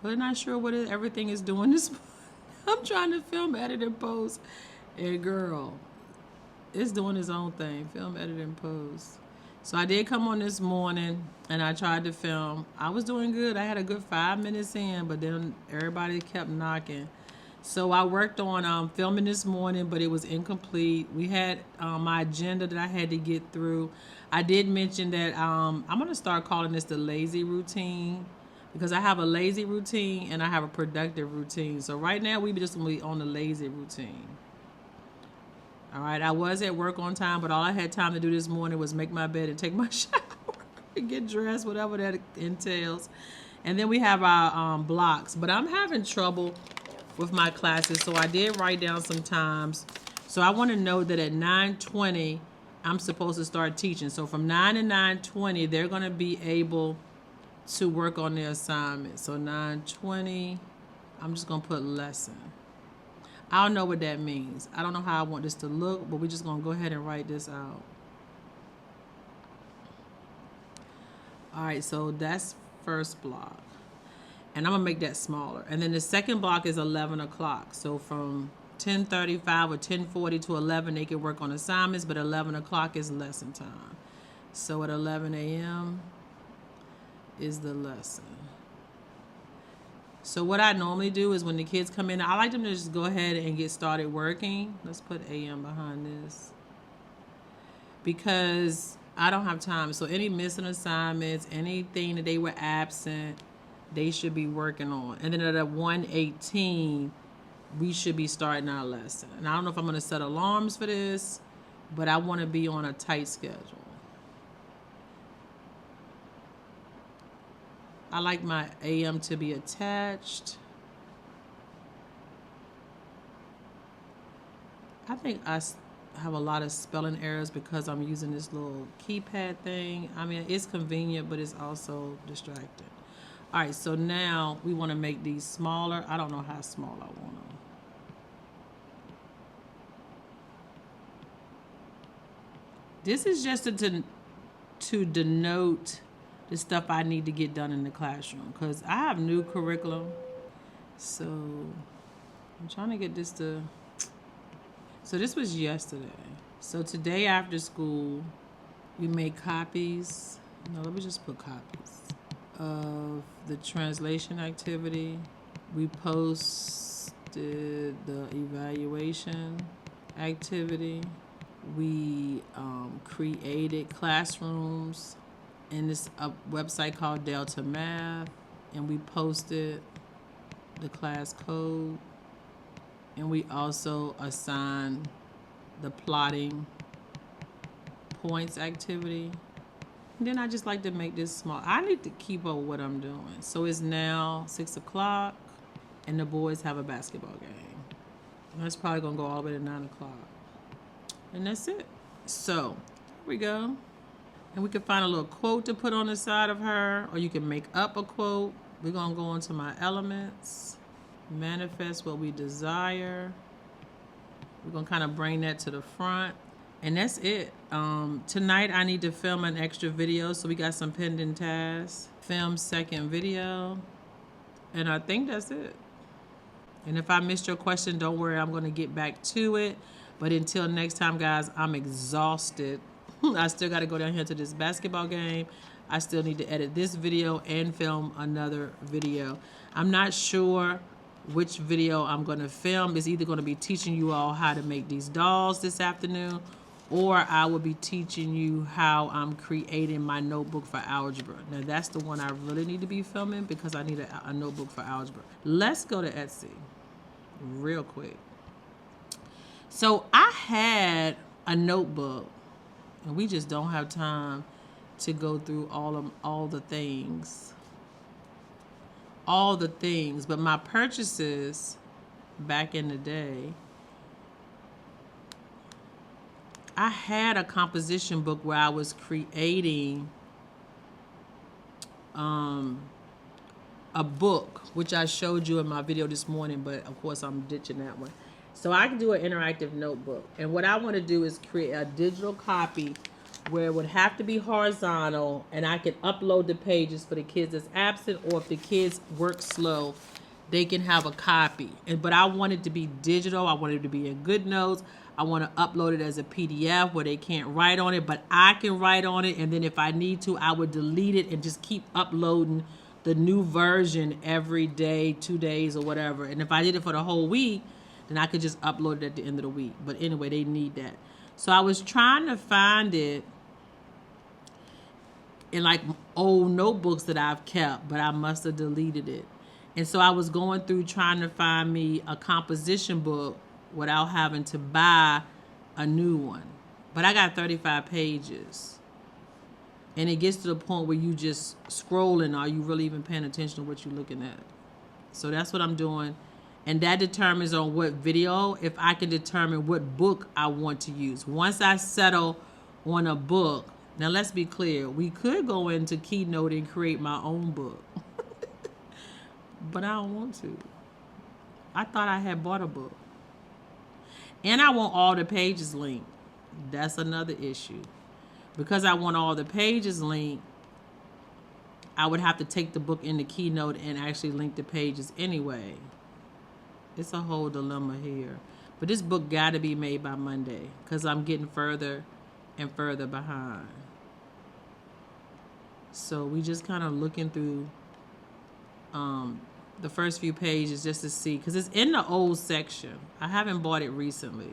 But I'm not sure what everything is doing this. I'm trying to film, edit, and post. And girl, it's doing its own thing. Film, edit, and post. So I did come on this morning and I tried to film. I was doing good. I had a good 5 minutes in, but then everybody kept knocking. So I worked on filming this morning, but it was incomplete. We had my agenda that I had to get through. I did mention that I'm going to start calling this the lazy routine because I have a lazy routine and I have a productive routine. So right now we just going to be on the lazy routine. All right, I was at work on time, but all I had time to do this morning was make my bed and take my shower and get dressed, whatever that entails. And then we have our blocks. But I'm having trouble with my classes, so I did write down some times. So I want to know that at 9:20, I'm supposed to start teaching. So from 9 to 9:20, they're going to be able to work on their assignment. So 9:20, I'm just going to put lesson. I don't know what that means. I don't know how I want this to look, but we're just going to go ahead and write this out. All right, so that's first block. And I'm going to make that smaller. And then the second block is 11 o'clock. So from 10:35 or 10:40 to 11, they can work on assignments, but 11 o'clock is lesson time. So at 11 a.m. is the lesson. So what I normally do is when the kids come in, I like them to just go ahead and get started working. Let's put AM behind this. Because I don't have time. So any missing assignments, anything that they were absent, they should be working on. And then at 1:18, we should be starting our lesson. And I don't know if I'm going to set alarms for this, but I want to be on a tight schedule. I like my AM to be attached. I think I have a lot of spelling errors because I'm using this little keypad thing. I mean, it's convenient, but it's also distracting. All right, so now we want to make these smaller. I don't know how small I want them. This is just to denote the stuff I need to get done in the classroom because I have new curriculum. So I'm trying to get this to... So this was yesterday. So today after school, we made copies. No, let me just put copies of the translation activity. We posted the evaluation activity. We created classrooms in this website called Delta Math, and we posted the class code, and we also assigned the plotting points activity. And then I just like to make this small. I need to keep up with what I'm doing. So it's now 6 o'clock, and the boys have a basketball game. And that's probably gonna go all the way to 9 o'clock. And that's it. So here we go. And we can find a little quote to put on the side of her, or you can make up a quote. We're going to go into my elements, manifest what we desire. We're going to kind of bring that to the front. And that's it. Tonight I need to film an extra video, so we got some pending tasks. Film second video. And I think that's it. And if I missed your question, don't worry, I'm going to get back to it. But until next time, guys, I'm exhausted. I still got to go down here to this basketball game. I still need to edit this video and film another video. I'm not sure which video I'm going to film. It's either going to be teaching you all how to make these dolls this afternoon, or I will be teaching you how I'm creating my notebook for algebra. Now, that's the one I really need to be filming because I need a notebook for algebra. Let's go to Etsy real quick. So I had a notebook, and we just don't have time to go through all the things. But my purchases back in the day, I had a composition book where I was creating a book, which I showed you in my video this morning, but of course I'm ditching that one. So I can do an interactive notebook. And what I want to do is create a digital copy where it would have to be horizontal, and I could upload the pages for the kids that's absent, or if the kids work slow, they can have a copy. But I want it to be digital. I want it to be in GoodNotes. I want to upload it as a PDF where they can't write on it, but I can write on it. And then if I need to, I would delete it and just keep uploading the new version every day, 2 days or whatever. And if I did it for the whole week, then I could just upload it at the end of the week. But anyway, they need that. So I was trying to find it in like old notebooks that I've kept, but I must have deleted it. And so I was going through trying to find me a composition book without having to buy a new one. But I got 35 pages. And it gets to the point where you just scrolling. Are you really even paying attention to what you're looking at? So that's what I'm doing. And that determines on what video, if I can determine what book I want to use. Once I settle on a book, now let's be clear, we could go into Keynote and create my own book. But I don't want to. I thought I had bought a book. And I want all the pages linked. That's another issue. Because I want all the pages linked, I would have to take the book into Keynote and actually link the pages anyway. It's a whole dilemma here. But this book got to be made by Monday because I'm getting further and further behind. So we just kind of looking through the first few pages just to see, because it's in the old section. I haven't bought it recently.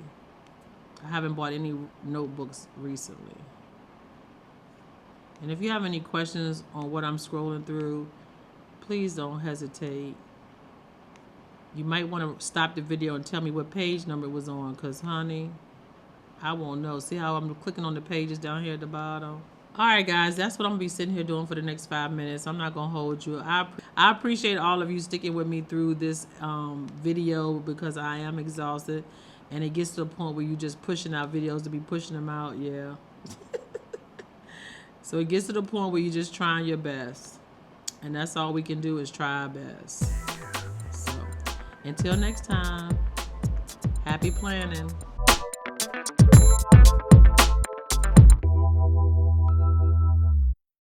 I haven't bought any notebooks recently. And if you have any questions on what I'm scrolling through, please don't hesitate. You might want to stop the video and tell me what page number it was on, because, honey, I won't know. See how I'm clicking on the pages down here at the bottom? All right, guys, that's what I'm going to be sitting here doing for the next 5 minutes. I'm not going to hold you. I appreciate all of you sticking with me through this video because I am exhausted. And it gets to the point where you're just pushing out videos to be pushing them out, yeah. So it gets to the point where you're just trying your best. And that's all we can do is try our best. So until next time, happy planning.